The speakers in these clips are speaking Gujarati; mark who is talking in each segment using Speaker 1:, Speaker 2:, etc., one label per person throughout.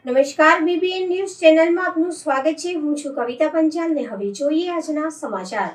Speaker 1: નમસ્કાર, બીબીએન ન્યૂઝ ચેનલમાં આપનું સ્વાગત છે। હું છું કવિતા પંચાલ ને હવે જોઈએ આજના સમાચાર।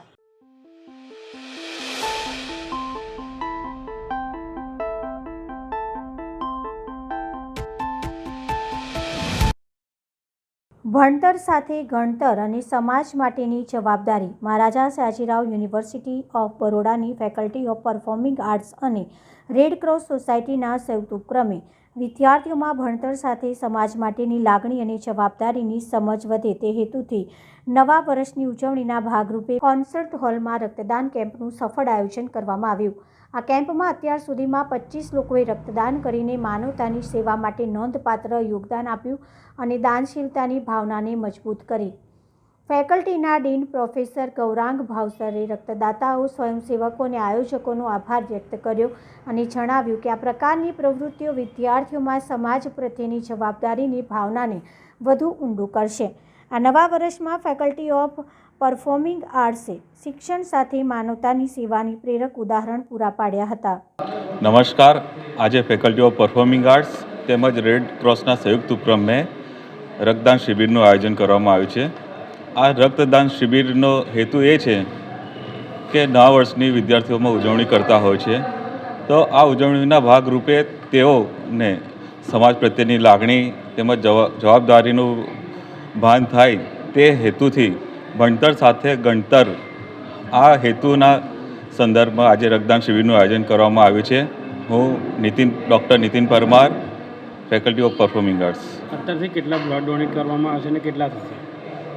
Speaker 1: ભણતર સાથે ગણતર અને સમાજ માટેની જવાબદારી। મહારાજા સયાજીરાવ યુનિવર્સિટી ઓફ બરોડાની ફેકલ્ટી ઓફ પરફોર્મિંગ આર્ટ્સ અને રેડ ક્રોસ સોસાયટીના સંયુક્ત ઉપક્રમે વિદ્યાર્થીઓમાં ભણતર સાથે સમાજ માટેની લાગણી અને જવાબદારીની સમજ વધે તે હેતુથી નવા વર્ષની ઉજવણીના ભાગરૂપે કોન્સર્ટ હોલમાં રક્તદાન કેમ્પનું સફળ આયોજન કરવામાં આવ્યું। આ કેમ્પમાં અત્યાર સુધીમાં 25 લોકોએ રક્તદાન કરીને માનવતાની સેવા માટે નોંધપાત્ર યોગદાન આપ્યું અને દાનશીલતાની ભાવનાને મજબૂત કરી। ફેકલ્ટીના ડીન પ્રોફેસર ગૌરાંગ ભાવસરે રક્તદાતાઓ, સ્વયંસેવકો અને આયોજકોનો આભાર વ્યક્ત કર્યો અને જણાવ્યું કે આ પ્રકારની પ્રવૃત્તિઓ વિદ્યાર્થીઓમાં સમાજ પ્રત્યેની જવાબદારીની ભાવનાને વધુ ઊંડું કરશે। આ નવા વર્ષમાં ફેકલ્ટી ઓફ પરફોર્મિંગ આર્ટ્સે શિક્ષણ સાથે માનવતાની સેવાની પ્રેરક ઉદાહરણ પૂરા પાડ્યા હતા।
Speaker 2: નમસ્કાર, આજે ફેકલ્ટી ઓફ પરફોર્મિંગ આર્ટ્સ તેમજ રેડ ક્રોસના સંયુક્ત ઉપક્રમે રક્તદાન શિબિરનું આયોજન કરવામાં આવ્યું છે। આ રક્તદાન શિબિરનો હેતુ એ છે કે નવા વર્ષની વિદ્યાર્થીઓમાં ઉજવણી કરતા હોય છે, તો આ ઉજવણીના ભાગરૂપે તેઓને સમાજ પ્રત્યેની લાગણી તેમજ જવાબદારીનું ભાન થાય તે હેતુથી ભણતર સાથે ગણતર આ હેતુના સંદર્ભમાં આજે રક્તદાન શિબિરનું આયોજન કરવામાં આવ્યું છે। હું doctor Nitin Parmar, faculty of performing arts.
Speaker 3: અત્યારથી કેટલા બ્લડ ડોનેટ કરવામાં આવશે અને કેટલા થશે?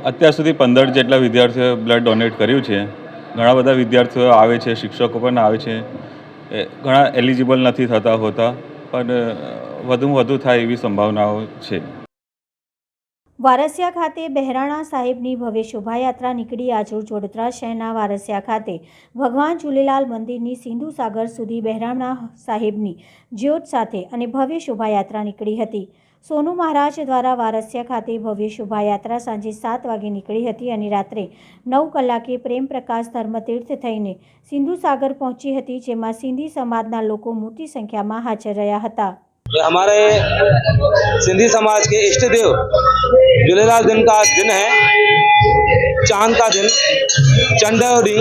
Speaker 2: અત્યાર સુધી 15 જેટલા વિદ્યાર્થીઓએ બ્લડ ડોનેટ કર્યું છે। ઘણા બધા વિદ્યાર્થીઓ આવે છે, શિક્ષકો પણ આવે છે, ઘણા એલિજિબલ નથી થતા હોતા, પણ વધુમાં વધુ થાય એવી સંભાવનાઓ છે।
Speaker 1: વારસિયા ખાતે બહેરાણા સાહેબની ભવ્ય શોભાયાત્રા નીકળી। આજરોજ વડોદરા શહેરના વારસિયા ખાતે ભગવાન ઝૂલેલાલ મંદિરની સિંધુ સાગર સુધી બહેરાણા સાહેબની જ્યોત સાથે અને ભવ્ય શોભાયાત્રા નીકળી હતી। સોનુ મહારાજ દ્વારા વારસિયા ખાતે ભવ્ય શોભાયાત્રા સાંજે 7 વાગે નીકળી હતી અને રાત્રે 9 કલાકે પ્રેમ પ્રકાશ ધર્મતીર્થ થઈને સિંધુ સાગર પહોંચી હતી, જેમાં સિંધી સમાજના લોકો મોટી સંખ્યામાં હાજર રહ્યા હતા।
Speaker 4: हमारे सिंधी समाज के इष्ट देव झूलेलाल दिन का दिन है, चांद का दिन, चंडौरी,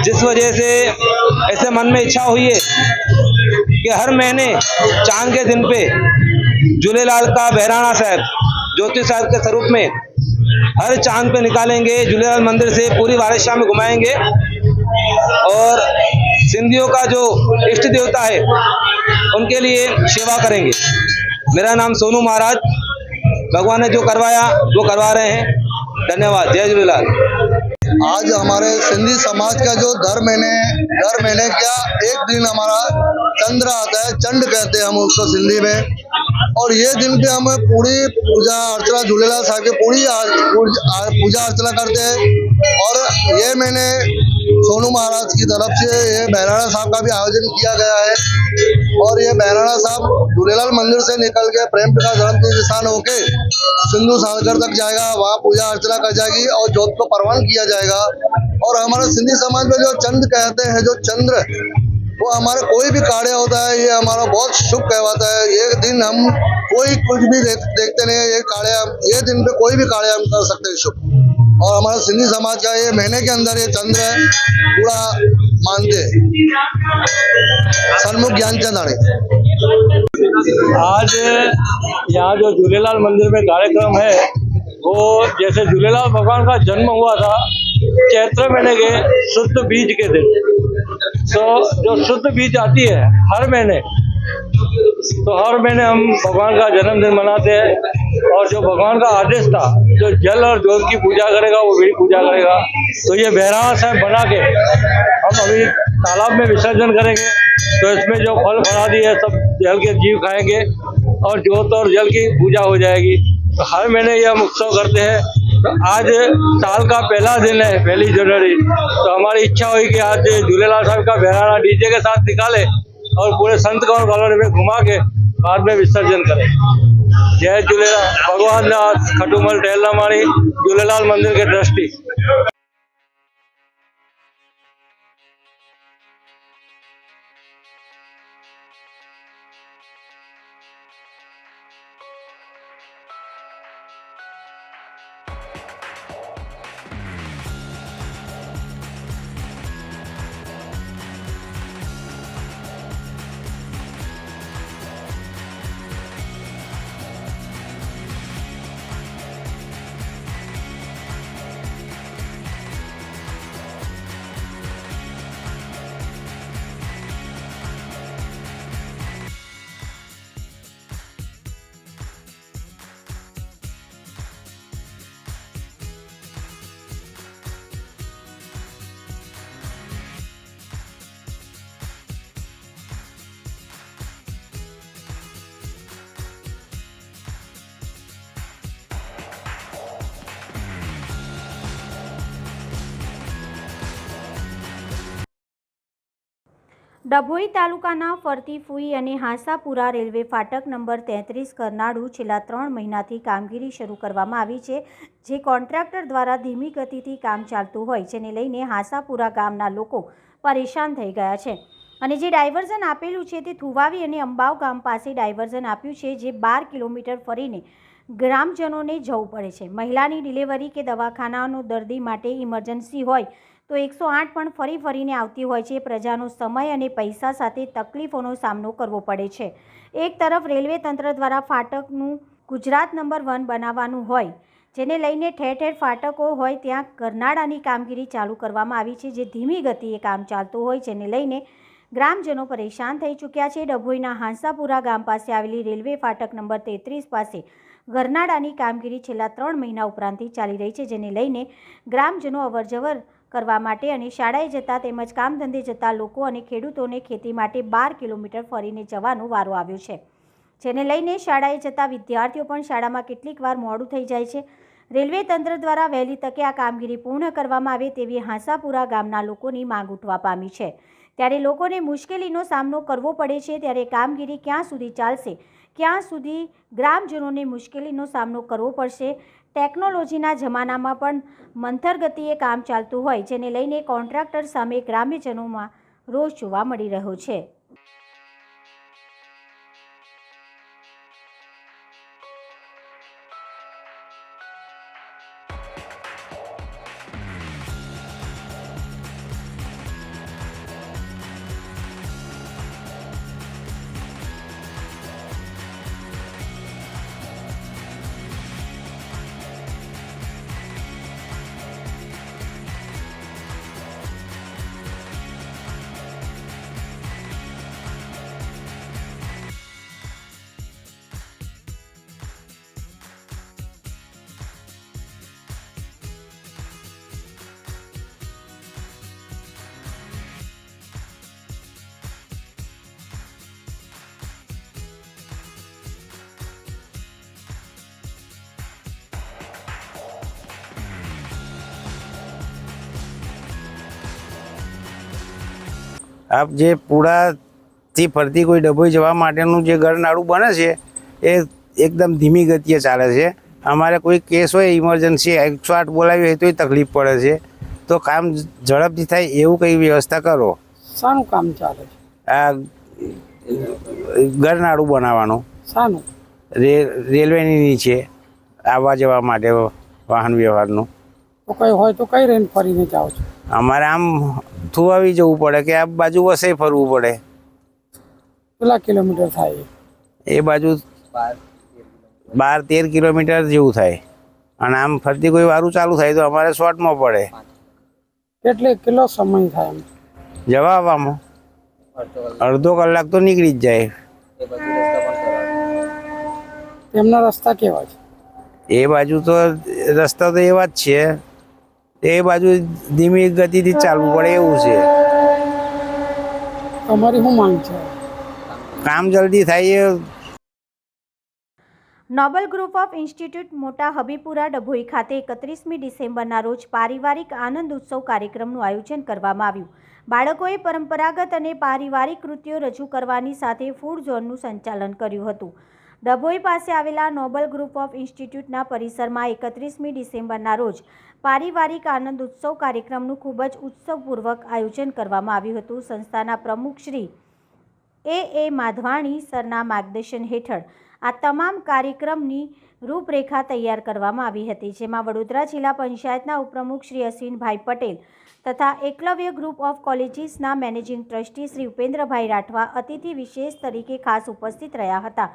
Speaker 4: जिस वजह से ऐसे मन में इच्छा हुई है कि हर महीने चांद के दिन पे झूलेलाल का बहराना साहब ज्योति साहब के स्वरूप में हर चांद पे निकालेंगे, झूलेलाल मंदिर से पूरी वारसिया में घुमाएंगे और सिंधियों का जो इष्ट देवता है उनके लिए सेवा करेंगे। मेरा नाम सोनू महाराज, भगवान ने जो करवाया वो करवा रहे हैं। धन्यवाद। जय झूलेलाल।
Speaker 5: आज हमारे सिंधी समाज का जो दर महीने क्या एक दिन हमारा चंद्र आता है, चंड कहते हैं हम उसको सिंधी में, और ये दिन पे हम पूरी पूजा अर्चना झूलेलाल साहब की पूरी पूजा अर्चना करते हैं। और ये मैंने सोनू महाराज की तरफ से ये बहराना साहब का भी आयोजन किया गया है, और ये बहराना साहब झूलेलाल मंदिर से निकल के प्रेम प्रकाश धर्म के निशान होके सिंधु सागर तक जाएगा, वहाँ पूजा अर्चना कर जाएगी और ज्योत को परवान किया जाएगा। और हमारे सिंधी समाज में जो चंद कहते हैं, जो चंद्र, वो हमारे कोई भी कार्य होता है ये हमारा बहुत शुभ कहवाता है। ये दिन हम कोई कुछ भी देखते नहीं है, ये कार्य ये दिन पे कोई भी कार्य हम कर सकते हैं शुभ। और हमारा सिंधी समाज का ये महीने के अंदर ये चंद्र है, पूरा मानते हैं। सन्मुख ज्ञानचंद आणे।
Speaker 3: आज यहाँ जो झूलेलाल मंदिर में कार्यक्रम है वो जैसे झूलेलाल भगवान का जन्म हुआ था चैत्र महीने के शुद्ध बीज के दिन, तो जो शुद्ध बीज आती है हर महीने, तो हर महीने हम भगवान का जन्मदिन मनाते हैं। और जो भगवान का आदेश था, जो जल और जोत की पूजा करेगा वो भी पूजा करेगा। तो ये बहराना साहब बना के हम अभी तालाब में विसर्जन करेंगे, तो इसमें जो फल फलादी है सब जल के जीव खाएंगे और जोत और जल की पूजा हो जाएगी। तो हर महीने ये हम उत्सव करते हैं। तो आज साल का पहला दिन है, 1 जनवरी, तो हमारी इच्छा हुई कि आज झूलेलाल साहब का बहराना डीजे के साथ निकाले और पूरे संत कॉलोनी में घुमा के बाद में विसर्जन करें। जय झूलेलाल। भगवान नाथ खटूमल टेलनामाणी, झूलेलाल मंदिर के ट्रस्टी।
Speaker 1: ડભોઈ તાલુકાના ફરતીફુઈ અને હાંસાપુરા રેલવે ફાટક નંબર 33 કરનાળુ છેલ્લા 3 મહિનાથી કામગીરી શરૂ કરવામાં આવી છે, જે કોન્ટ્રાક્ટર દ્વારા ધીમી ગતિથી કામ ચાલતું હોય, જેને લઈને હાંસાપુરા ગામના લોકો પરેશાન થઈ ગયા છે અને જે ડાયવર્ઝન આપેલું છે તે થુવાવી અને અંબાવ ગામ પાસે ડાયવર્ઝન આપ્યું છે, જે 12 કિલોમીટર ફરીને ગ્રામજનોને જવું પડે છે. મહિલાની ડિલિવરી કે દવાખાનાનો દર્દી માટે ઇમરજન્સી હોય તો 108 પણ ફરીને આવતી હોય છે. પ્રજાનો સમય અને પૈસા સાથે તકલીફોનો સામનો કરવો પડે છે. એક તરફ રેલવે તંત્ર દ્વારા ફાટકનું ગુજરાત નંબર 1 બનાવવાનું હોય, જેને લઈને ઠેર ઠેર ફાટકો હોય ત્યાં ગરનાળાની કામગીરી ચાલુ કરવામાં આવી છે, જે ધીમી ગતિએ કામ ચાલતું હોય, જેને લઈને ગ્રામજનો પરેશાન થઈ ચૂક્યા છે. ડભોઈના હાંસાપુરા ગામ પાસે આવેલી રેલવે ફાટક નંબર 33 પાસે ગરનાળાની કામગીરી છેલ્લા 3 મહિના ઉપરાંતથી ચાલી રહી છે, જેને લઈને ગ્રામજનો અવરજવર કરવા માટે અને શાળાએ જતા તેમજ કામ ધંધે જતા લોકો અને ખેડૂતોને ખેતી માટે 12 કિલોમીટર ફરીને જવાનો વારો આવ્યો છે, જેને લઈને શાળાએ જતા વિદ્યાર્થીઓ પણ શાળામાં કેટલીક વાર મોડું થઈ જાય છે. રેલવે તંત્ર દ્વારા વહેલી તકે આ કામગીરી પૂર્ણ કરવામાં આવે તેવી હાંસાપુરા ગામના લોકોની માંગ ઉઠવા પામી છે. ત્યારે લોકોને મુશ્કેલીનો સામનો કરવો પડે છે. ત્યારે કામગીરી ક્યાં સુધી ચાલશે, ક્યાં સુધી ગ્રામજનોને મુશ્કેલીનો સામનો કરવો પડશે. ટેકનોલોજીના જમાનામાં પણ મંથર ગતિએ કામ ચાલતું હોય, જેને લઈને કોન્ટ્રાક્ટર સામે ગ્રામ્યજનોમાં રોષ જોવા મળી રહ્યો છે.
Speaker 6: આપ જે પુરાથી ફરતી કોઈ ડભોઈ જવા માટેનું જે ગરનાળું બને છે એ એકદમ ધીમી ગતિએ ચાલે છે. અમારે કોઈ કેસ હોય ઇમરજન્સી 108 બોલાવી હોય તોય તકલીફ પડે છે, તો કામ ઝડપથી થાય એવું કંઈ વ્યવસ્થા કરો.
Speaker 7: શાનું કામ ચાલે છે?
Speaker 6: આ ગરનાળું બનાવવાનું.
Speaker 7: શાનું?
Speaker 6: રેલવેની નીચે આવવા જવા માટે વાહન વ્યવહારનું.
Speaker 7: તો કઈ હોય તો કઈ રેન ફરીને જાઓ છો?
Speaker 6: અમારે આમ થુવાવી જવું પડે કે આ બાજુ વસે ફરવું પડે.
Speaker 7: કેટલા કિલોમીટર થાય?
Speaker 6: એ બાજુ 12-13 કિલોમીટર જેવું થાય અને આમ ફરતી કોઈ વારું ચાલુ થાય તો અમારે શોર્ટમાં પડે.
Speaker 7: કેટલો સમય થાય?
Speaker 6: જવા આવવામાં અડધો કલાક તો નીકળી જ જાય.
Speaker 7: તેમના રસ્તા કેવા છે?
Speaker 6: એ બાજુ તો રસ્તા તો એવા જ છે, એ બાજુ ધીમી ગતિથી ચાલવું પડે એવું છે.
Speaker 7: તમારી શું માંગ છે?
Speaker 6: કામ જલ્દી થાય.
Speaker 1: નોબલ ગ્રુપ ઓફ ઇન્સ્ટિટ્યૂટ મોટા હબીપુરા ડભોઈ ખાતે 31મી ડિસેમ્બરના રોજ પારિવારિક આનંદ ઉત્સવ કાર્યક્રમનું આયોજન કરવામાં આવ્યું. બાળકોએ પરંપરાગત અને પારિવારિક કૃતિઓ રજૂ કરવાની સાથે ફૂડ ઝોનનું સંચાલન કર્યું હતું. ડભોઈ પાસે આવેલા નોબલ ગ્રુપ ઓફ ઇન્સ્ટિટ્યૂટના પરિસરમાં 31મી ડિસેમ્બરના રોજ પારિવારિક આનંદ ઉત્સવ કાર્યક્રમનું ખૂબ જ ઉત્સવપૂર્વક આયોજન કરવામાં આવ્યું હતું. સંસ્થાના પ્રમુખ શ્રી એ માધવાણી સરના માર્ગદર્શન હેઠળ આ તમામ કાર્યક્રમની રૂપરેખા તૈયાર કરવામાં આવી હતી, જેમાં વડોદરા જિલ્લા પંચાયતના ઉપપ્રમુખ શ્રી અશ્વિનભાઈ પટેલ તથા એકલવ્ય ગ્રુપ ઓફ કોલેજીસના મેનેજિંગ ટ્રસ્ટી શ્રી ઉપેન્દ્રભાઈ રાઠવા અતિથિ વિશેષ તરીકે ખાસ ઉપસ્થિત રહ્યા હતા.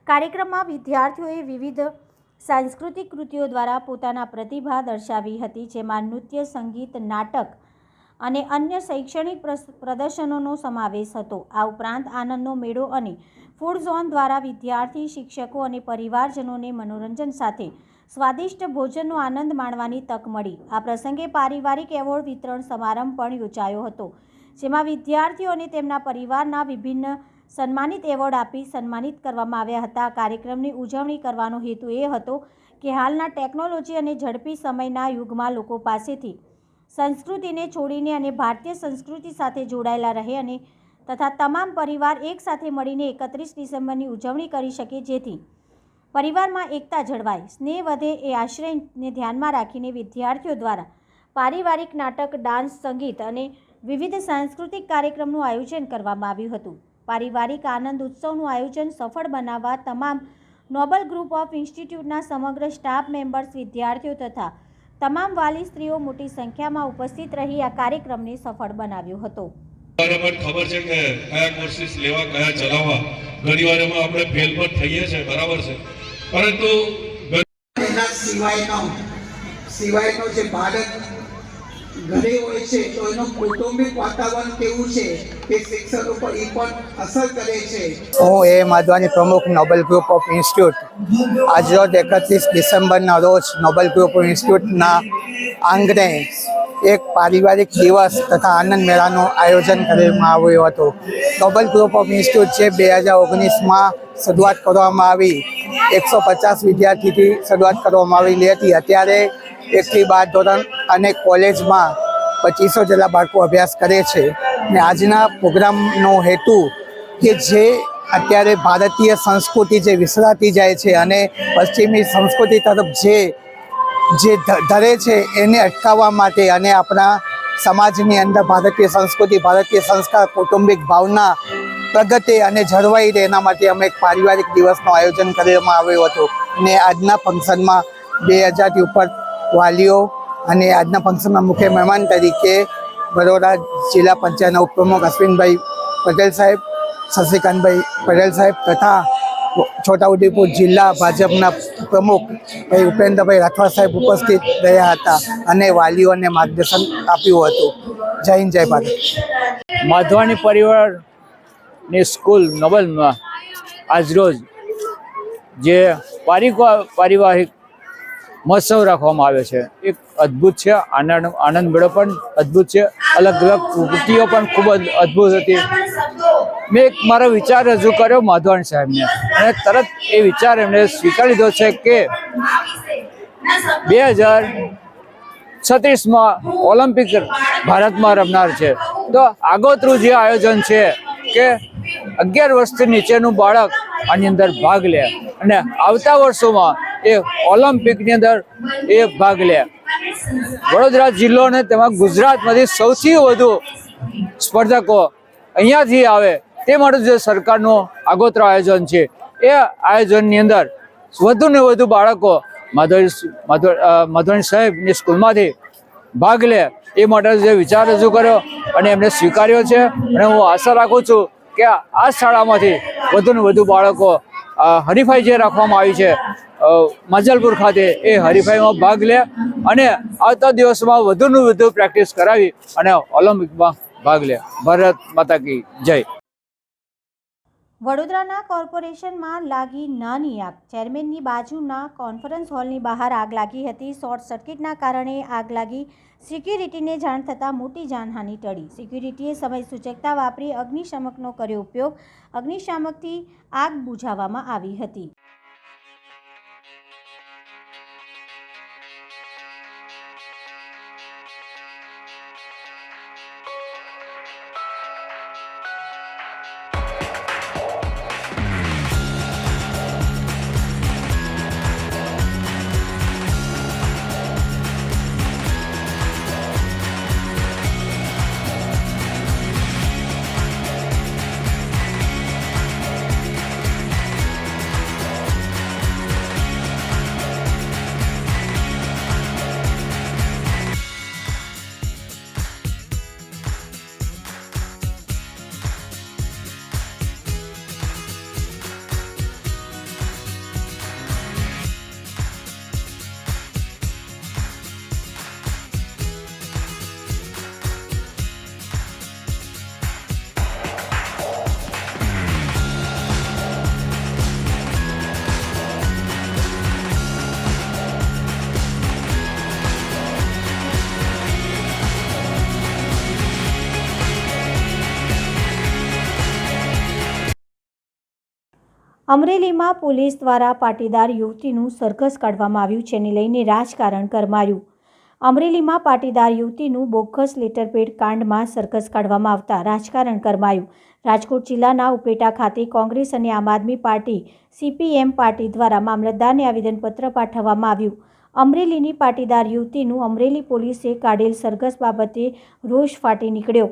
Speaker 1: કાર્યક્રમમાં વિદ્યાર્થીઓએ વિવિધ સાંસ્કૃતિક કૃતિઓ દ્વારા પોતાના પ્રતિભા દર્શાવી હતી, જેમાં નૃત્ય, સંગીત, નાટક અને અન્ય શૈક્ષણિક પ્રદર્શનોનો સમાવેશ હતો. આ ઉપરાંત આનંદનો મેળો અને ફૂડ ઝોન દ્વારા વિદ્યાર્થી, શિક્ષકો અને પરિવારજનોને મનોરંજન સાથે સ્વાદિષ્ટ ભોજનનો આનંદ માણવાની તક મળી. આ પ્રસંગે પારિવારિક એવોર્ડ વિતરણ સમારંભ પણ યોજાયો હતો, જેમાં વિદ્યાર્થીઓ અને તેમના પરિવારના વિભિન્ન સન્માનિત એવોર્ડ આપી સન્માનિત કરવામાં આવ્યા હતા. કાર્યક્રમની ઉજવણી કરવાનો હેતુ એ હતો કે હાલના ટેકનોલોજી અને ઝડપી સમયના યુગમાં લોકો પાસેથી સંસ્કૃતિને છોડીને અને ભારતીય સંસ્કૃતિ સાથે જોડાયેલા રહે અને તથા તમામ પરિવાર એકસાથે મળીને 31 ડિસેમ્બરની ઉજવણી કરી શકે, જેથી પરિવારમાં એકતા જળવાય, સ્નેહ વધે એ આશયને ધ્યાનમાં રાખીને વિદ્યાર્થીઓ દ્વારા પારિવારિક નાટક, ડાન્સ, સંગીત અને વિવિધ સાંસ્કૃતિક કાર્યક્રમનું આયોજન કરવામાં આવ્યું હતું. પારિવારિક આનંદ ઉત્સવનું આયોજન સફળ બનાવવા તમામ નોબલ ગ્રુપ ઓફ ઇન્સ્ટિટ્યૂટના સમગ્ર સ્ટાફ મેમ્બર્સ, વિદ્યાર્થીઓ તથા તમામ વાલી સ્ત્રીઓ મોટી સંખ્યામાં ઉપસ્થિત રહી આ કાર્યક્રમને સફળ બનાવ્યો હતો.
Speaker 8: બરાબર ખબર છે કે કયા કોર્સિસ લેવા, કયા ચલાવવા. ઘણી વાર એમાં આપણે ફેલ પણ થઈએ છીએ, બરાબર છે, પરંતુ
Speaker 9: એના સિવાયનો જે બાળક ઘરે હોય છે તો એનું કૌટુંબિક વાતાવરણ કેવું છે તે શિક્ષણ ઉપર એ પણ અસર કરે છે.
Speaker 10: હું એ માધવાની પ્રમુખ નોબલ ગ્રુપ ઓફ ઇન્સ્ટિટ્યૂટ આજરોજ 31 ડિસેમ્બરના રોજ નોબલ ગ્રુપ ઓફ ઇન્સ્ટિટ્યૂટના આંગણે એક પારિવારિક દિવસ તથા આનંદ મેળાનું આયોજન કરવામાં આવ્યું હતું. નોબલ ગ્રુપ ઓફ ઇન્સ્ટિટ્યૂટ જે 2019માં શરૂઆત કરવામાં આવી, 150 વિદ્યાર્થીથી શરૂઆત કરવામાં આવેલી હતી. અત્યારે 1 થી 12 ધોરણ અને કોલેજમાં 2500 જેટલા બાળકો અભ્યાસ કરે છે. ને આજના પ્રોગ્રામનો હેતુ કે જે અત્યારે ભારતીય સંસ્કૃતિ જે વિસરાતી જાય છે અને પશ્ચિમી સંસ્કૃતિ તરફ જે ધરે છે એને અટકાવવા માટે અને આપણા સમાજની અંદર ભારતીય સંસ્કૃતિ, ભારતીય સંસ્કાર, કૌટુંબિક ભાવના પ્રગટે અને જળવાઈ રહે એના માટે અમે એક પારિવારિક દિવસનું આયોજન કરવામાં આવ્યું હતું. અને આજના ફંક્શનમાં 2000થી ઉપર વાલીઓ અને આજના ફંક્શનમાં મુખ્ય મહેમાન તરીકે બરોડા જિલ્લા પંચાયતના ઉપપ્રમુખ અશ્વિનભાઈ પટેલ સાહેબ, શશિકાંતભાઈ પટેલ સાહેબ તથા છોટાઉદેપુર જિલ્લા ભાજપના પ્રમુખ ભાઈ ઉપેન્દ્રભાઈ રાઠવા સાહેબ ઉપસ્થિત રહ્યા હતા અને વાલીઓને માર્ગદર્શન આપ્યું હતું. જય હિન્દ, જય ભારત.
Speaker 3: માધવાની પરિવારની સ્કૂલ નોબલમાં આજરોજ જે પારિવારિક મહોત્સવ રાખવામાં આવે છે, એક અદ્ભુત છે. આનંદ મેળો પણ અદ્ભુત છે. અલગ અલગ કૃતિઓ પણ ખૂબ જ અદ્ભુત હતી. મેં એક મારો વિચાર રજૂ કર્યો માધવાણી સાહેબને અને તરત એ વિચાર એમણે સ્વીકારી લીધો છે કે 2036માં ઓલિમ્પિક ભારતમાં રમનાર છે. તો આગોતરું જે આયોજન છે કે 11 વર્ષથી નીચેનું બાળક આની અંદર ભાગ લે અને આવતા વર્ષોમાં એ ઓલિમ્પિકની અંદર એ ભાગ લે. વડોદરા જિલ્લો અને તેમાં ગુજરાતમાંથી સૌથી વધુ સ્પર્ધકો અહીંયાથી આવે તે માટે જે સરકારનું આગોતરું આયોજન છે, એ આયોજનની અંદર વધુ ને વધુ બાળકો માધવાણી સાહેબની સ્કૂલમાંથી ભાગ લે એ માટે જે વિચાર રજૂ કર્યો અને એમને સ્વીકાર્યો છે. અને હું આશા રાખું છું કે આ શાળામાંથી વધુ ને વધુ બાળકો હરીફાઈ જે રાખવામાં આવી છે માજલપુર ખાતે, એ હરીફાઈમાં ભાગ લે અને આવતા દિવસમાં વધુને વધુ પ્રેક્ટિસ કરાવી અને ઓલિમ્પિકમાં ભાગ લે. ભારત માતા કી જય.
Speaker 1: વડોદરાના કોર્પોરેશનમાં લાગી નાની આગ. ચેરમેનની બાજુના કોન્ફરન્સ હોલની બહાર આગ લાગી હતી. શોર્ટ સર્કિટના કારણે આગ લાગી. સિક્યુરિટીને જાણ થતાં મોટી જાનહાનિ ટળી. સિક્યુરિટીએ સમય સૂચકતા વાપરી અગ્નિશામકનો કર્યો ઉપયોગ. અગ્નિશામકથી આગ બુઝાવવામાં આવી હતી. અમરેલીમાં પોલીસ દ્વારા પાટીદાર યુવતીનું સરઘસ કાઢવામાં આવ્યું, જેને લઈને રાજકારણ ગરમાયું. અમરેલીમાં પાટીદાર યુવતીનું બોગસ લેટરપેડ કાંડમાં સરઘસ કાઢવામાં આવતા રાજકારણ ગરમાયું. રાજકોટ જિલ્લાના ઉપલેટા ખાતે કોંગ્રેસ અને આમ આદમી પાર્ટી CPM પાર્ટી દ્વારા મામલતદારને આવેદનપત્ર પાઠવવામાં આવ્યું. અમરેલીની પાટીદાર યુવતીનું અમરેલી પોલીસે કાઢેલ સરઘસ બાબતે રોષ ફાટી નીકળ્યો.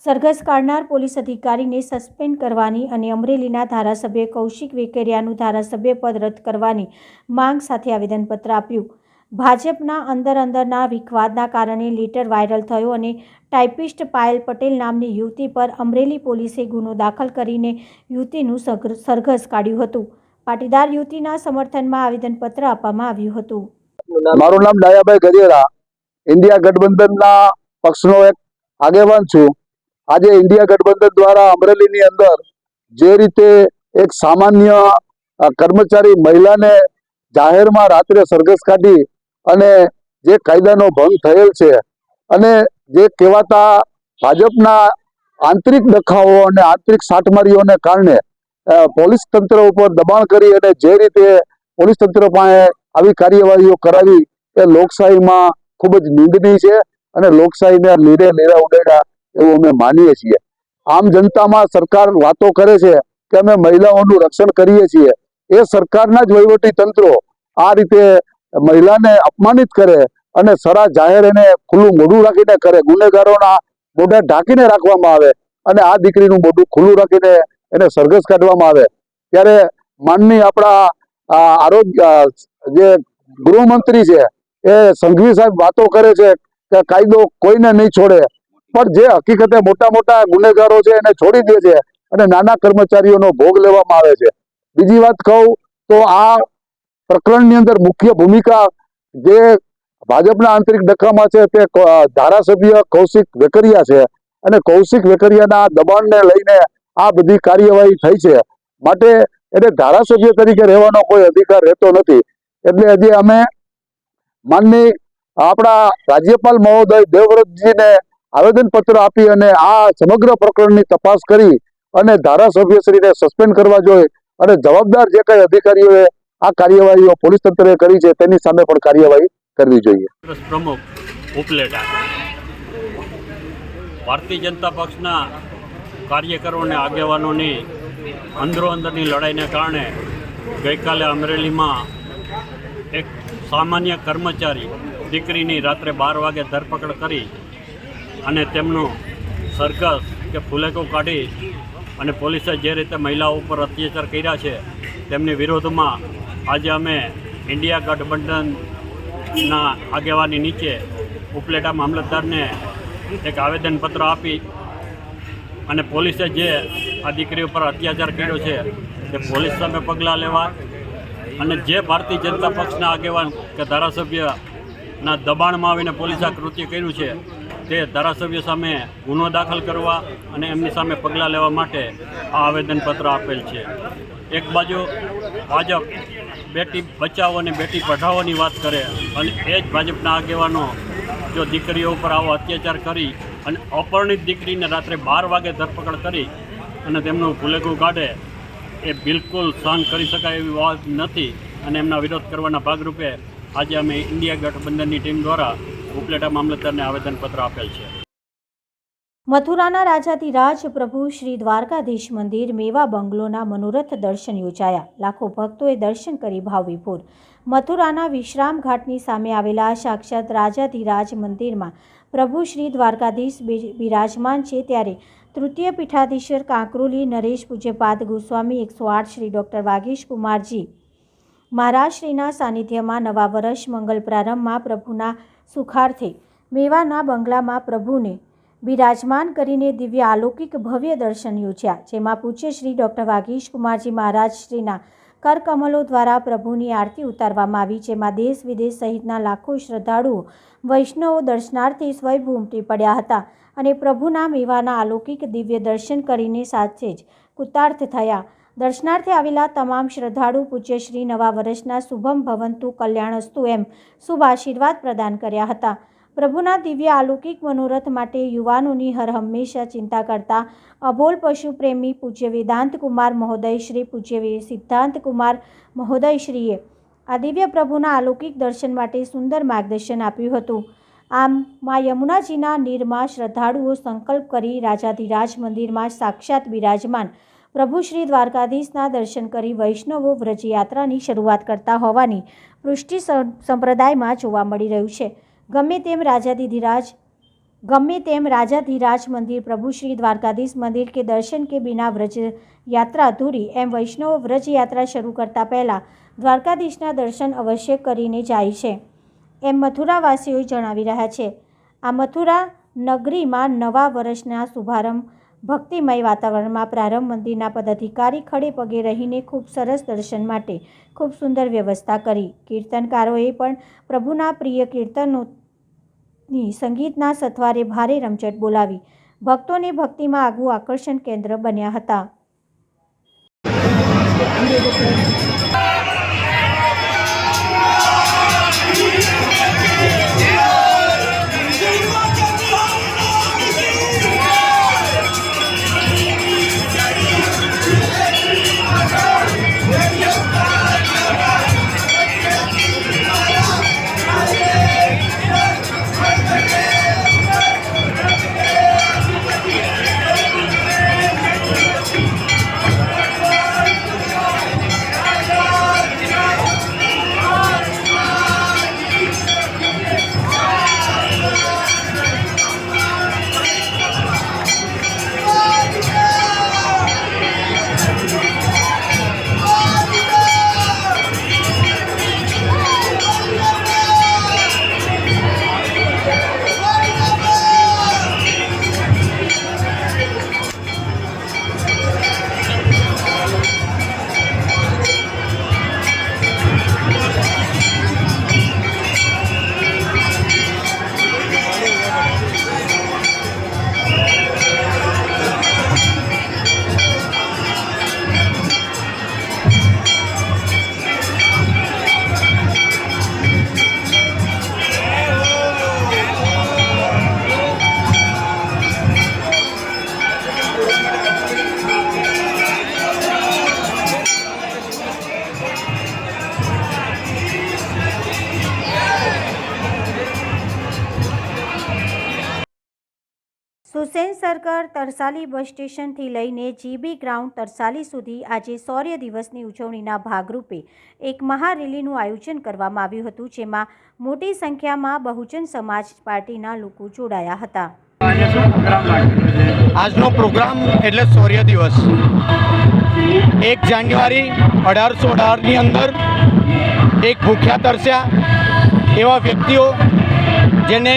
Speaker 1: સરઘસ કાઢનાર પોલીસ અધિકારીને સસ્પેન્ડ કરવાની અને અમરેલીના ધારાસભ્ય કૌશિક વેકરિયાનું ધારાસભ્ય પદ રદ કરવાની માંગ સાથે આવેદનપત્ર આપ્યું. ભાજપના અંદરના વિખવાદના કારણે લેટર વાયરલ થયો અને ટાઈપિસ્ટ પાયલ પટેલ નામની યુવતી પર અમરેલી પોલીસે ગુનો દાખલ કરીને યુવતીનું સરઘસ કાઢ્યું હતું. પાટીદાર યુવતીના સમર્થનમાં આવેદનપત્ર આપવામાં આવ્યું હતું.
Speaker 5: મારું નામ ડાયાભાઈ ગજેરા, ઇન્ડિયા ગઠબંધનના પક્ષનો એક આગેવાન છું. આજે ઇન્ડિયા ગઠબંધન દ્વારા અમરેલીની અંદર જે રીતે એક સામાન્ય કર્મચારી મહિલાને જાહેરમાં રાત્રે સરઘસ કાઢી અને જે કાયદાનો ભંગ થયેલ છે અને જે કહેવાતા ભાજપના આંતરિક ડખાઓ અને આંતરિક સાટમારીઓને કારણે પોલીસ તંત્ર ઉપર દબાણ કરી અને જે રીતે પોલીસ તંત્ર પાસે આવી કાર્યવાહીઓ કરાવી એ લોકશાહીમાં ખૂબ જ નિંદનીય છે અને લોકશાહીને લીરે ઉડાડ્યા એવું અમે માનીએ છીએ. આમ જનતામાં સરકાર વાતો કરે છે કે અમે મહિલાઓનું રક્ષણ કરીએ છીએ, એ સરકારના જ વહીવટી તંત્રો આ રીતે મહિલાને અપમાનિત કરે અને સરા જાહેર એને ખુલ્લું મોઢું રાખીને કરે. ગુનેગારોના મોઢા ઢાંકીને રાખવામાં આવે અને આ દીકરીનું મોઢું ખુલ્લું રાખીને એને સરઘસ કાઢવામાં આવે. ત્યારે માનની આપણા આરોગ્ય જે ગૃહમંત્રી છે એ સંઘવી સાહેબ વાતો કરે છે કે કાયદો કોઈને નહીં છોડે, પણ જે હકીકતે મોટા ગુનેગારો છે એને છોડી દે છે અને નાના કર્મચારીઓનો ભોગ લેવામાં આવે છે. બીજી વાત કહું તો આ પ્રકરણની અંદર મુખ્ય ભૂમિકા જે ભાજપના આંતરિક ડખામાં છે તે ધારાસભ્ય કૌશિક વેકરિયા છે અને કૌશિક વેકરિયાના દબાણને લઈને આ બધી કાર્યવાહી થઈ છે. માટે એને ધારાસભ્ય તરીકે રહેવાનો કોઈ અધિકાર રહેતો નથી. એટલે હજી અમે માનની આપણા રાજ્યપાલ મહોદય દેવવ્રતજીને આવેદનપત્ર આપી અને આ સમગ્ર પ્રકરણની તપાસ કરી અને ધારાસભ્યશ્રીને સસ્પેન્ડ કરવા જોઈએ અને જવાબદાર જે કઈ અધિકારીઓએ આ કાર્યવાહીઓ પોલીસ તંત્રએ કરી છે તેની સામે પણ કાર્યવાહી કરવી જોઈએ.
Speaker 3: પ્રમુખ ઉપલેટા ભારતીય જનતા પક્ષના કાર્યકરો અને આગેવાનોની અંદરોઅંદરની લડાઈને કારણે ગઈકાલે અમરેલીમાં એક સામાન્ય કર્મચારી દીકરીની રાત્રે 12 વાગે ધરપકડ કરી અને તેમનું સરઘસ કે ફુલેકો કાઢી અને પોલીસે જે રીતે મહિલાઓ ઉપર અત્યાચાર કર્યા છે તેમની વિરોધમાં આજે અમે ઇન્ડિયા ગઠબંધનના આગેવાની નીચે ઉપલેટા મામલતદારને એક આવેદનપત્ર આપી અને પોલીસે જે આ દીકરી ઉપર અત્યાચાર કર્યો છે તે પોલીસ સામે પગલાં લેવા અને જે ભારતીય જનતા પક્ષના આગેવાન કે ધારાસભ્યના દબાણમાં આવીને પોલીસે આ કૃત્ય કર્યું છે તે ધારાસભ્ય સામે ગુનો દાખલ કરવા અને એમની સામે પગલાં લેવા માટે આ આવેદનપત્ર આપેલ છે. એક બાજુ ભાજપ બેટી બચાવો અને બેટી પઢાઓની વાત કરે અને એ જ ભાજપના આગેવાનો જો દીકરીઓ ઉપર આવો અત્યાચાર કરી અને અપરિણિત દીકરીને રાત્રે 12 વાગે ધરપકડ કરી અને તેમનું ફુલેકું કાઢે એ બિલકુલ સહન કરી શકાય એવી વાત નથી અને એમના વિરોધ કરવાના ભાગરૂપે આજે અમે ઇન્ડિયા ગઠબંધનની ટીમ દ્વારા ઉપલેટા મામલતદારને આવેદનપત્ર આપેલ છે.
Speaker 1: મથુરાના રાજાધિરાજ પ્રભુ શ્રી દ્વારકાધીશ મંદિર મેવા બંગલોના મનોરથ દર્શન યોજાયા. લાખો ભક્તોએ દર્શન કરી ભાવવિભોર. મથુરાના વિશ્રામ ઘાટની સામે આવેલા સાક્ષાત રાજાધિરાજ મંદિરમાં પ્રભુ શ્રી દ્વારકાધીશ બિરાજમાન છે. ત્યારે તૃતીય પીઠાધીશ્વર કાંકરોલી નરેશ પૂજ્યપાદ ગોસ્વામી 108 શ્રી ડૉક્ટર વાગીશ કુમારજી મહારાજશ્રીના સાનિધ્યમાં નવા વર્ષ મંગલ પ્રારંભમાં પ્રભુના સુખાર્થે મેવાના બંગલામાં પ્રભુને બિરાજમાન કરીને દિવ્ય અલૌકિક ભવ્ય દર્શન યોજ્યા. જેમાં પૂજ્ય શ્રી ડૉક્ટર વાગીશ કુમારજી મહારાજશ્રીના કરકમલો દ્વારા પ્રભુની આરતી ઉતારવામાં આવી. જેમાં દેશ વિદેશ સહિતના લાખો શ્રદ્ધાળુઓ વૈષ્ણવો દર્શનાર્થે સ્વયંભૂ ઉમટી પડ્યા હતા અને પ્રભુના મેવાના અલૌકિક દિવ્ય દર્શન કરીને સાથે જ કૃતાર્થ થયા. દર્શનાર્થે આવેલા તમામ શ્રદ્ધાળુ પૂજ્ય શ્રી નવા વર્ષના શુભમ ભવંતુ કલ્યાણસ્તુ એમ શુભ આશીર્વાદ પ્રદાન કર્યા હતા. પ્રભુના દિવ્ય અલૌકિક મનોરથ માટે યુવાનોની હર હંમેશા ચિંતા કરતા અબોલ પશુ પ્રેમી પૂજ્ય વેદાંત કુમાર મહોદય શ્રી પૂજ્ય સિદ્ધાંત કુમાર મહોદય શ્રીએ આ દિવ્ય પ્રભુના અલૌકિક દર્શન માટે સુંદર માર્ગદર્શન આપ્યું હતું. આમ મા યમુનાજીના નીરમાં શ્રદ્ધાળુઓ સંકલ્પ કરી રાજાધિરાજ મંદિરમાં સાક્ષાત બિરાજમાન પ્રભુ શ્રી દ્વારકાધીશના દર્શન કરી વૈષ્ણવો વ્રજયાત્રાની શરૂઆત કરતા હોવાની પૃષ્ટિ સંપ્રદાયમાં જોવા મળી રહ્યું છે. ગમે તેમ રાજાધિરાજ મંદિર, પ્રભુ શ્રી દ્વારકાધીશ મંદિર કે દર્શન કે બિના વ્રજ યાત્રા અધૂરી, એમ વૈષ્ણવો વ્રજ યાત્રા શરૂ કરતા પહેલાં દ્વારકાધીશના દર્શન અવશ્ય કરીને જાય છે, એમ મથુરાવાસીઓ જણાવી રહ્યા છે. આ મથુરા નગરીમાં નવા વર્ષના શુભારંભ ભક્તિમય વાતાવરણમાં પ્રારંભ મંદિરના પદાધિકારી ખડે પગે રહીને ખૂબ સરસ દર્શન માટે ખૂબ સુંદર વ્યવસ્થા કરી. કીર્તનકારોએ પણ પ્રભુના પ્રિય કીર્તનોની સંગીતના સથવારે ભારે રમઝટ બોલાવી ભક્તોને ભક્તિમાં આગવું આકર્ષણ કેન્દ્ર બન્યા હતા. સુસેન સર્કલ તરસાલી બસ સ્ટેશનથી લઈને જીબી ગ્રાઉન્ડ તરસાલી સુધી આજે શૌર્ય દિવસની ઉજવણીના ભાગરૂપે એક મહારેલીનું આયોજન કરવામાં આવ્યું હતું, જેમાં મોટી સંખ્યામાં બહુજન સમાજ પાર્ટીના લોકો જોડાયા હતા.
Speaker 11: આજનો પ્રોગ્રામ એટલે શૌર્ય દિવસ 1 જાન્યુઆરી 1818ની અંદર એક ભૂખ્યા તરસ્યા એવા વ્યક્તિઓ જેને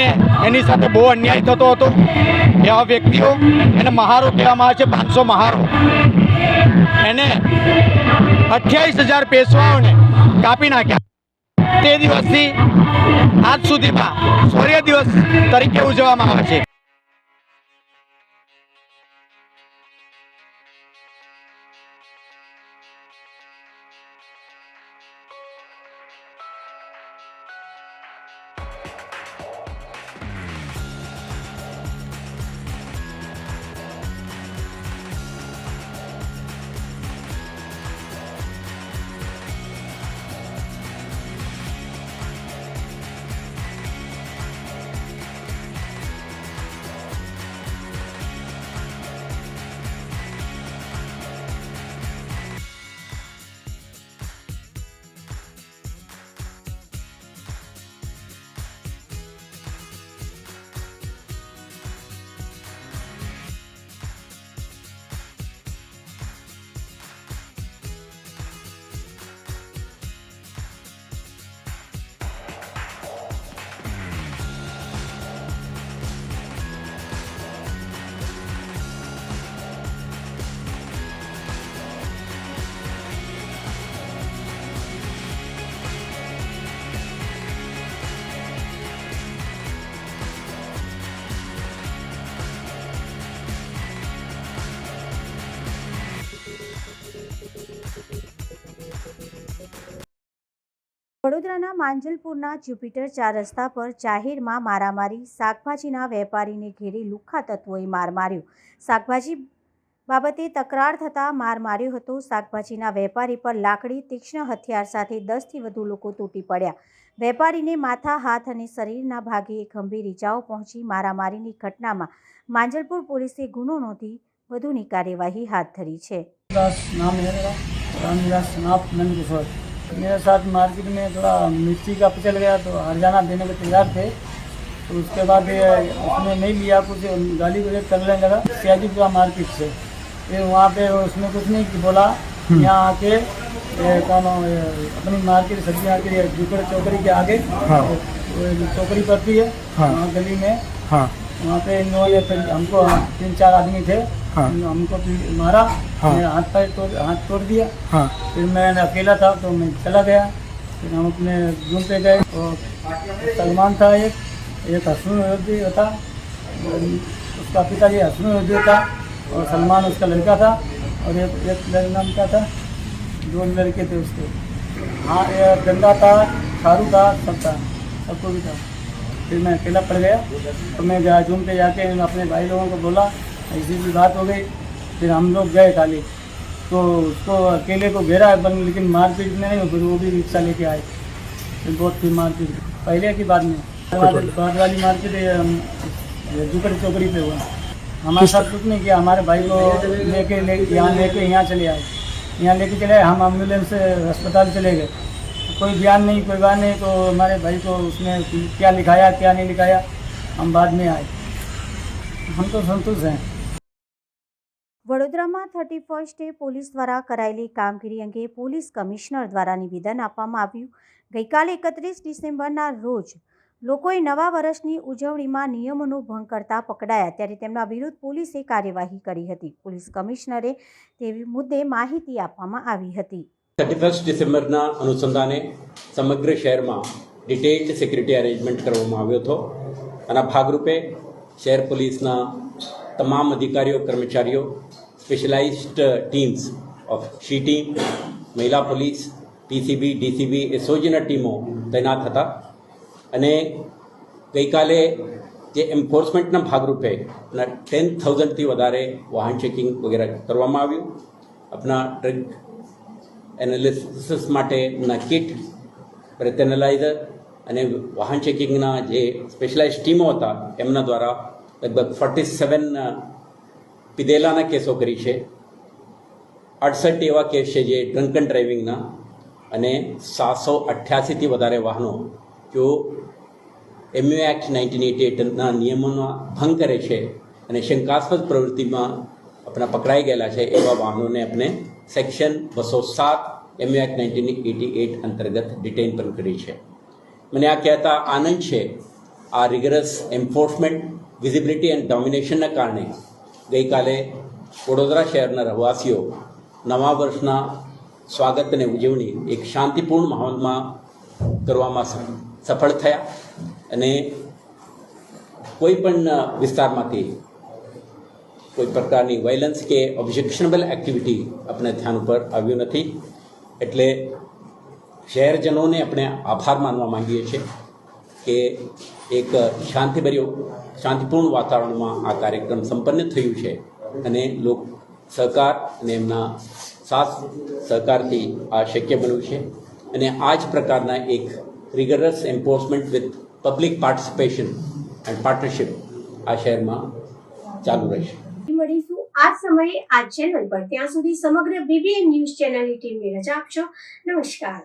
Speaker 11: એની સાથે બહુ અન્યાય થતો હતો, એવા વ્યક્તિઓ એને મહારો કહેવામાં આવે છે. 500 મહારો એને 28,000 પેશવાઓને કાપી નાખ્યા. તે દિવસથી આજ સુધીમાં શૌર્ય દિવસ તરીકે ઉજવવામાં આવે છે.
Speaker 1: વડોદરાના માંજલપુરના જ્યુપિટર 4 રસ્તા પર જાહેરમાં મારામારી, શાકભાજીના વેપારીને ઘેરી લુખ્ખા તત્વોએ માર માર્યો. શાકભાજી બાબતે તકરાર થતાં માર માર્યો હતો. શાકભાજીના વેપારી પર લાકડી, તીક્ષ્ણ હથિયાર સાથે 10થી વધુ લોકો તૂટી પડ્યા. વેપારીને માથા, હાથ અને શરીરના ભાગે ગંભીર ઇજાઓ પહોંચી. મારામારીની ઘટનામાં માંજલપુર પોલીસે ગુનો નોંધી વધુની કાર્યવાही हाथ धरी है।
Speaker 3: नाम है मेरा, रामविलास सनाप नंद किशोर। मेरे साथ मार्केट में थोड़ा मिर्ची का पिचल गया तो हरजाना देने को तैयार थे, तो उसके बाद उसने नहीं लिया, कुछ गाली वगैरह करने लगा सियाजीपुरा मार्केट से। फिर वहाँ पे उसने कुछ नहीं बोला, यहाँ आके अपनी मार्केट सब्जियाँ के जुकड़ चौकड़ी के आगे चौकड़ी पड़ती है वहाँ गली में, वहाँ पे इन्होंने हमको 3-4 आदमी थे, हमको मारा, मेरा हाथ तोड़ दिया। फिर मैं अकेला था तो मैं चला गया। फिर हम अपने रूम पे गए तो सलमान था, एक हसन अयोध्या था, उसका पिताजी हसन अयोध्या था और सलमान उसका लड़का था, और एक नाम का था, 2 लड़के थे उसके। हाँ, एक गंदा था, शारू था, सब था, सबको भी था। फिर मैं अकेला पड़ गया तो मैं रूम पे जाके अपने भाई लोगों को बोला, ऐसी भी बात हो गई। फिर हम लोग गए खाली, तो उसको अकेले को घेरा है, लेकिन मारपीट में नहीं, फिर वो भी रिक्शा लेके आए। फिर बहुत थी मारपीट, पहले की बात में बाद वाली मारपीट जुकड़ चौकड़ी पे हुआ। हमारे साथ कुछ नहीं किया, हमारे भाई को लेके यहाँ चले आए, यहाँ लेके चले आए। हम एम्बुलेंस से अस्पताल चले गए, कोई ध्यान नहीं, कोई बात नहीं। तो हमारे भाई को उसने क्या लिखाया क्या नहीं लिखाया, हम बाद में आए। हम तो संतुष्ट हैं।
Speaker 1: વડોદરામાં 31 પોલીસ દ્વારા કરાયેલી કામગીરી અંગે પોલીસ કમિશનર દ્વારા નિવેદન આપવામાં આવ્યું। ગઈકાલે 31 ડિસેમ્બરના રોજ લોકોએ નવા વર્ષની ઉજવણીમાં નિયમોનો ભંગ કરતા પકડાયા, ત્યારે તેમના વિરુદ્ધ પોલીસે કાર્યવાહી કરી હતી। પોલીસ કમિશનરે તે મુદ્દે માહિતી આપવામાં આવી હતી।
Speaker 12: 31 ડિસેમ્બરના અનુસંધાને સમગ્ર શહેરમાં ડિટેલ્ડ સિક્યુરિટી અરેન્જમેન્ટ કરવામાં આવ્યો હતો। આના ભાગરૂપે શહેર પોલીસના તમામ અધિકારીઓ કર્મચારીઓ specialized teams of she team, મહિલા પોલીસ, પીસીબી, ડીસીબી એ સૌજન્ય ટીમો તૈનાત હતા। અને ગઈકાલે જે એન્ફોર્સમેન્ટના ભાગરૂપે 10,000થી વધારે વાહન ચેકિંગ વગેરે કરવામાં આવ્યું। આપણા ડ્રગ એનાલિસિસ માટેના કિટ, બ્રેથ એનાલાઇઝર અને વાહન ચેકિંગના જે સ્પેશિયલાઇઝ ટીમો હતા એમના દ્વારા લગભગ 47 પીધેલાના કેસો કરી છે। 68 એવા કેસ છે જે ડ્રંકન ડ્રાઇવિંગના, અને 788થી વધારે વાહનો જો MU એક્ટ 1988ના નિયમોના ભંગ કરે છે અને શંકાસ્પદ પ્રવૃત્તિમાં આપણા પકડાઈ ગયેલા છે એવા વાહનોને આપણે સેક્શન 207 MU એક્ટ 1988 અંતર્ગત ડિટેઇન પણ કરી છે। મને આ કહેતા આનંદ છે, આ રિગરસ એન્ફોર્સમેન્ટ, વિઝિબિલિટી એન્ડ ડોમિનેશનના કારણે ગઈકાલે વડોદરા શહેરના રહેવાસીઓ નવા વર્ષના સ્વાગત અને ઉજવણી એક શાંતિપૂર્ણ માહોલમાં કરવામાં સફળ થયા, અને કોઈ પણ વિસ્તારમાંથી કોઈ પ્રકારની વાયલન્સ કે ઓબ્જેક્શનેબલ એક્ટિવિટી આપણે ધ્યાન ઉપર આવ્યું નથી। એટલે શહેરજનોને આપણે આભાર માનવા માંગીએ છીએ કે એક શાંતિપૂર્ણ વાતાવરણમાં આ કાર્યક્રમ સંપન્ન થયું છે, અને લોક સહકાર અને એમના સાથ સહકારથી આ શક્ય બન્યું છે। અને આ જ પ્રકારના એક rigorous enforcement with public participation and partnership આ શહેરમાં ચાલુ રહેશે।
Speaker 1: મળીશું આ સમયે આ ચેનલ પર, ત્યાં સુધી સમગ્ર BBN ન્યૂઝ ચેનલની ટીમને રજા આપશો। નમસ્કાર।